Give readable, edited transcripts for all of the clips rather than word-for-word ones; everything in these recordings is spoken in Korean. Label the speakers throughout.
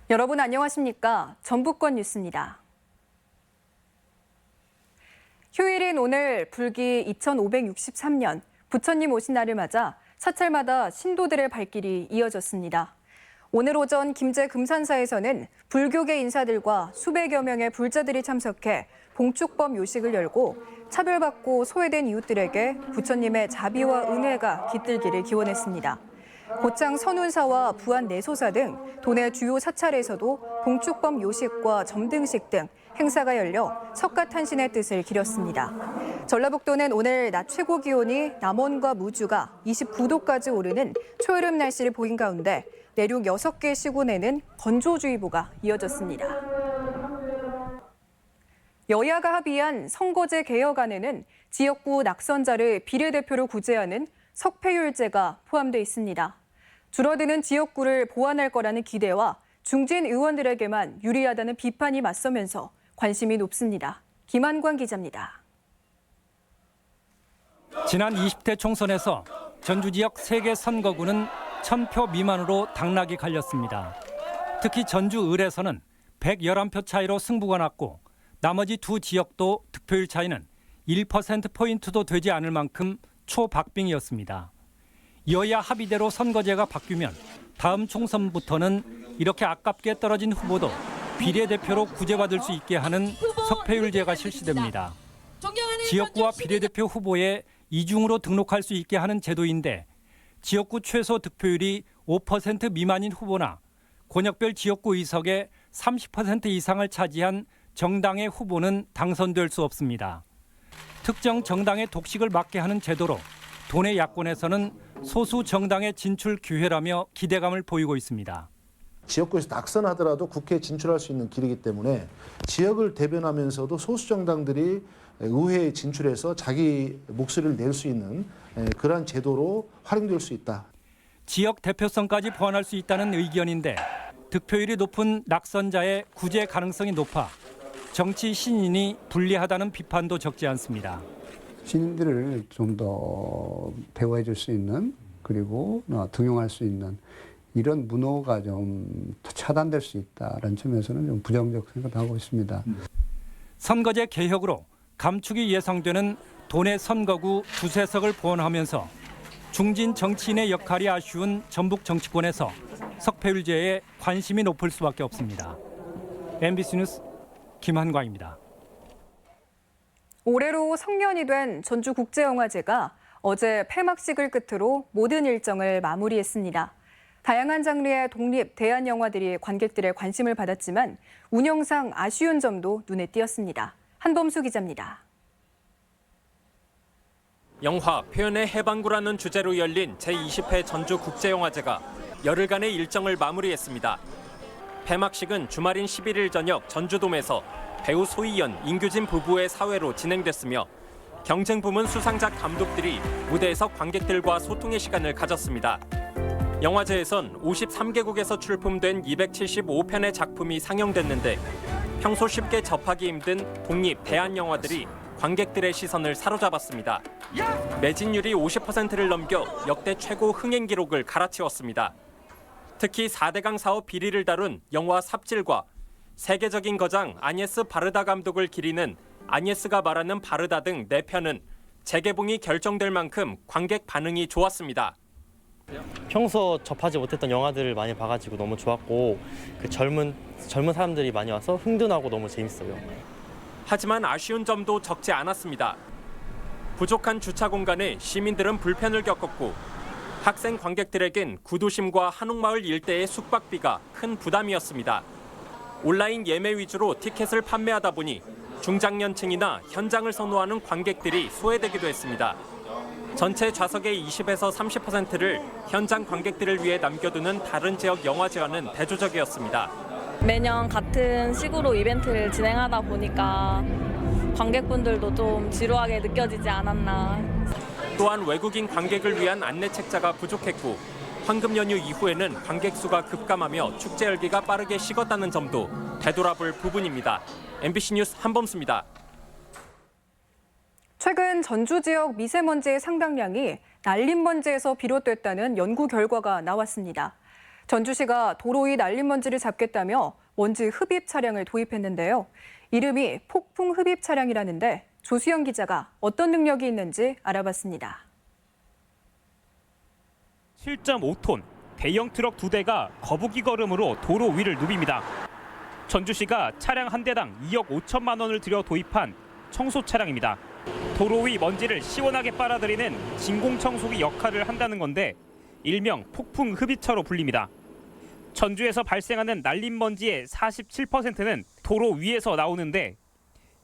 Speaker 1: 여러분 안녕하십니까? 전북권 뉴스입니다. 휴일인 오늘 불기 2563년 부처님 오신 날을 맞아 사찰마다 신도들의 발길이 이어졌습니다. 오늘 오전 김제 금산사에서는 불교계 인사들과 수백여 명의 불자들이 참석해 봉축법 요식을 열고 차별받고 소외된 이웃들에게 부처님의 자비와 은혜가 깃들기를 기원했습니다. 고창 선운사와 부안 내소사 등 도내 주요 사찰에서도 봉축법 요식과 점등식 등 행사가 열려 석가탄신의 뜻을 기렸습니다. 전라북도는 오늘 낮 최고 기온이 남원과 무주가 29도까지 오르는 초여름 날씨를 보인 가운데 내륙 6개 시군에는 건조주의보가 이어졌습니다. 여야가 합의한 선거제 개혁안에는 지역구 낙선자를 비례대표로 구제하는 석패율제가 포함돼 있습니다. 줄어드는 지역구를 보완할 거라는 기대와 중진 의원들에게만 유리하다는 비판이 맞서면서 관심이 높습니다. 김한광 기자입니다.
Speaker 2: 지난 20대 총선에서 전주 지역 3개 선거구는 1000표 미만으로 당락이 갈렸습니다. 특히 전주 을에서는 111표 차이로 승부가 났고 나머지 두 지역도 득표율 차이는 1%포인트도 되지 않을 만큼 초박빙이었습니다. 여야 합의대로 선거제가 바뀌면 다음 총선부터는 이렇게 아깝게 떨어진 후보도 비례대표로 구제받을 수 있게 하는 석패율제가 실시됩니다. 지역구와 비례대표 후보에 이중으로 등록할 수 있게 하는 제도인데 지역구 최소 득표율이 5% 미만인 후보나 권역별 지역구 의석의 30% 이상을 차지한 정당의 후보는 당선될 수 없습니다. 특정 정당의 독식을 막게 하는 제도로 도내 야권에서는 소수 정당의 진출 기회라며 기대감을 보이고 있습니다.
Speaker 3: 지역구에서 낙선하더라도 국회에 진출할 수 있는 길이기 때문에 지역을 대변하면서도 소수 정당들이 의회에 진출해서 자기 목소리를 낼 수 있는 그러한 제도로 활용될 수 있다.
Speaker 2: 지역 대표성까지 보완할 수 있다는 의견인데 득표율이 높은 낙선자의 구제 가능성이 높아 정치 신인이 불리하다는 비판도 적지 않습니다.
Speaker 4: 신인들을 좀 더 배워해 줄 수 있는 그리고 등용할 수 있는 이런 문호가 좀 차단될 수 있다는 점에서는 좀 부정적 생각을 하고 있습니다.
Speaker 2: 선거제 개혁으로 감축이 예상되는 도내 선거구 2~3석을 보완하면서 중진 정치인의 역할이 아쉬운 전북 정치권에서 석패율제에 관심이 높을 수밖에 없습니다. MBC 뉴스 김한광입니다.
Speaker 1: 올해로 성년이 된 전주국제영화제가 어제 폐막식을 끝으로 모든 일정을 마무리했습니다. 다양한 장르의 독립 대한 영화들이 관객들의 관심을 받았지만 운영상 아쉬운 점도 눈에 띄었습니다. 한범수 기자입니다.
Speaker 5: 영화 표현의 해방구라는 주제로 열린 제20회 전주국제영화제가 열흘간의 일정을 마무리했습니다. 폐막식은 주말인 11일 저녁 전주돔에서 배우 소희연, 임규진 부부의 사회로 진행됐으며 경쟁 부문 수상작 감독들이 무대에서 관객들과 소통의 시간을 가졌습니다. 영화제에선 53개국에서 출품된 275편의 작품이 상영됐는데 평소 쉽게 접하기 힘든 독립 대한 영화들이 관객들의 시선을 사로잡았습니다. 매진율이 50%를 넘겨 역대 최고 흥행 기록을 갈아치웠습니다. 특히 4대강 사업 비리를 다룬 영화 삽질과 세계적인 거장 아녜스 바르다 감독을 기리는 아녜스가 말하는 바르다 등 4편은 재개봉이 결정될 만큼 관객 반응이 좋았습니다.
Speaker 6: 평소 접하지 못했던 영화들을 많이 봐가지고 너무 좋았고 그 젊은 사람들이 많이 와서 흥분하고 너무 재밌어요.
Speaker 5: 하지만 아쉬운 점도 적지 않았습니다. 부족한 주차 공간에 시민들은 불편을 겪었고 학생 관객들에겐 구도심과 한옥마을 일대의 숙박비가 큰 부담이었습니다. 온라인 예매 위주로 티켓을 판매하다 보니 중장년층이나 현장을 선호하는 관객들이 소외되기도 했습니다. 전체 좌석의 20에서 30%를 현장 관객들을 위해 남겨두는 다른 지역 영화제와는 대조적이었습니다.
Speaker 7: 매년 같은 식으로 이벤트를 진행하다 보니까 관객분들도 좀 지루하게 느껴지지 않았나.
Speaker 5: 또한 외국인 관객을 위한 안내 책자가 부족했고 황금 연휴 이후에는 관객 수가 급감하며 축제 열기가 빠르게 식었다는 점도 되돌아볼 부분입니다. MBC 뉴스 한범수입니다.
Speaker 1: 최근 전주 지역 미세먼지의 상당량이 날림먼지에서 비롯됐다는 연구 결과가 나왔습니다. 전주시가 도로 위 날린 먼지를 잡겠다며 먼지 흡입 차량을 도입했는데요. 이름이 폭풍 흡입 차량이라는데 조수영 기자가 어떤 능력이 있는지 알아봤습니다.
Speaker 8: 7.5톤 대형 트럭 2대가 거북이 걸음으로 도로 위를 누빕니다. 전주시가 차량 한 대당 2억 5천만 원을 들여 도입한 청소 차량입니다. 도로 위 먼지를 시원하게 빨아들이는 진공 청소기 역할을 한다는 건데 일명 폭풍 흡입차로 불립니다. 전주에서 발생하는 날림 먼지의 47%는 도로 위에서 나오는데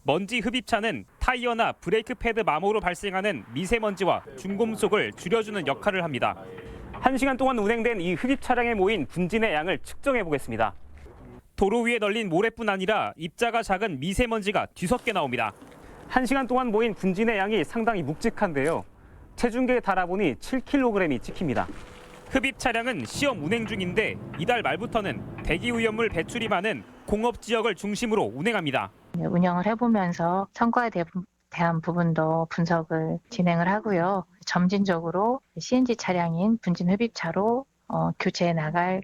Speaker 8: 먼지 흡입차는 타이어나 브레이크 패드 마모로 발생하는 미세먼지와 중금속을 줄여주는 역할을 합니다. 1시간 동안 운행된 이 흡입 차량에 모인 분진의 양을 측정해 보겠습니다. 도로 위에 널린 모래뿐 아니라 입자가 작은 미세먼지가 뒤섞여 나옵니다. 1시간 동안 모인 분진의 양이 상당히 묵직한데요. 체중계에 달아보니 7kg이 찍힙니다. 흡입 차량은 시험 운행 중인데 이달 말부터는 대기오염물 배출이 많은 공업 지역을 중심으로 운행합니다.
Speaker 9: 운영을 해보면서 성과에 대한 부분도 분석을 진행을 하고요. 점진적으로 CNG 차량인 분진 흡입차로 교체해 나갈.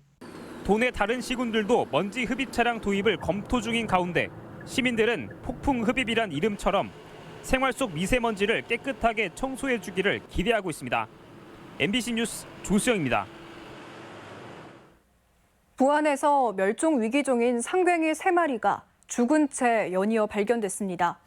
Speaker 8: 도내 다른 시군들도 먼지 흡입 차량 도입을 검토 중인 가운데 시민들은 폭풍 흡입이란 이름처럼 생활 속 미세먼지를 깨끗하게 청소해 주기를 기대하고 있습니다. MBC 뉴스 조수영입니다.
Speaker 1: 부안에서 멸종 위기종인 상괭이 3마리가 죽은 채 연이어 발견됐습니다.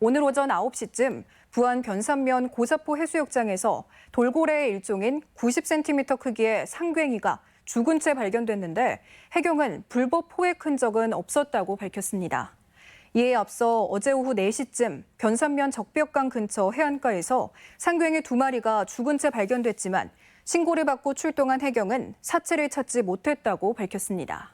Speaker 1: 오늘 오전 9시쯤 부안 변산면 고사포 해수욕장에서 돌고래의 일종인 90cm 크기의 상괭이가 죽은 채 발견됐는데 해경은 불법 포획 흔적은 없었다고 밝혔습니다. 이에 앞서 어제 오후 4시쯤 변산면 적벽강 근처 해안가에서 상괭이 2마리가 죽은 채 발견됐지만 신고를 받고 출동한 해경은 사체를 찾지 못했다고 밝혔습니다.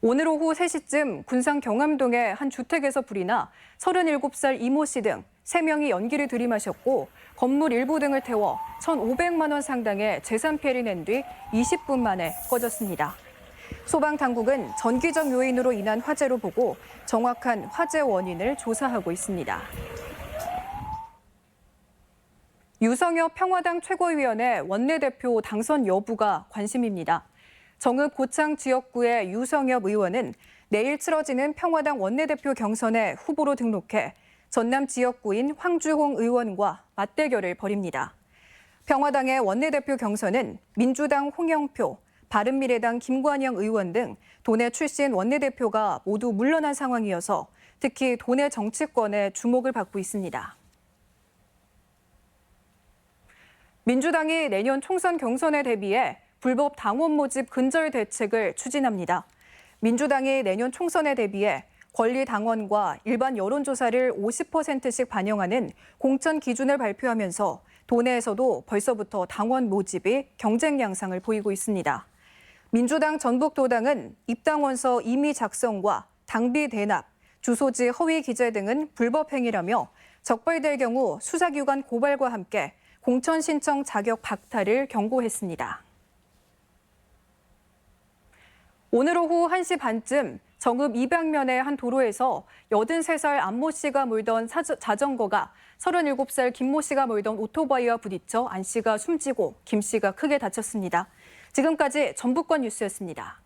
Speaker 1: 오늘 오후 3시쯤 군산 경암동의 한 주택에서 불이 나 37살 이모 씨 등 3명이 연기를 들이마셨고 건물 일부 등을 태워 1,500만 원 상당의 재산 피해를 낸 뒤 20분 만에 꺼졌습니다. 소방당국은 전기적 요인으로 인한 화재로 보고 정확한 화재 원인을 조사하고 있습니다. 유성엽 평화당 최고위원회 원내대표 당선 여부가 관심입니다. 정읍 고창 지역구의 유성엽 의원은 내일 치러지는 평화당 원내대표 경선에 후보로 등록해 전남 지역구인 황주홍 의원과 맞대결을 벌입니다. 평화당의 원내대표 경선은 민주당 홍영표, 바른미래당 김관영 의원 등 도내 출신 원내대표가 모두 물러난 상황이어서 특히 도내 정치권에 주목을 받고 있습니다. 민주당이 내년 총선 경선에 대비해 불법 당원 모집 근절 대책을 추진합니다. 민주당이 내년 총선에 대비해 권리 당원과 일반 여론조사를 50%씩 반영하는 공천 기준을 발표하면서 도내에서도 벌써부터 당원 모집이 경쟁 양상을 보이고 있습니다. 민주당 전북도당은 입당원서 임의 작성과 당비 대납, 주소지 허위 기재 등은 불법 행위라며 적발될 경우 수사기관 고발과 함께 공천 신청 자격 박탈을 경고했습니다. 오늘 오후 1시 반쯤 정읍 이방면의 한 도로에서 83살 안모 씨가 몰던 자전거가 37살 김모 씨가 몰던 오토바이와 부딪혀 안 씨가 숨지고 김 씨가 크게 다쳤습니다. 지금까지 전북권 뉴스였습니다.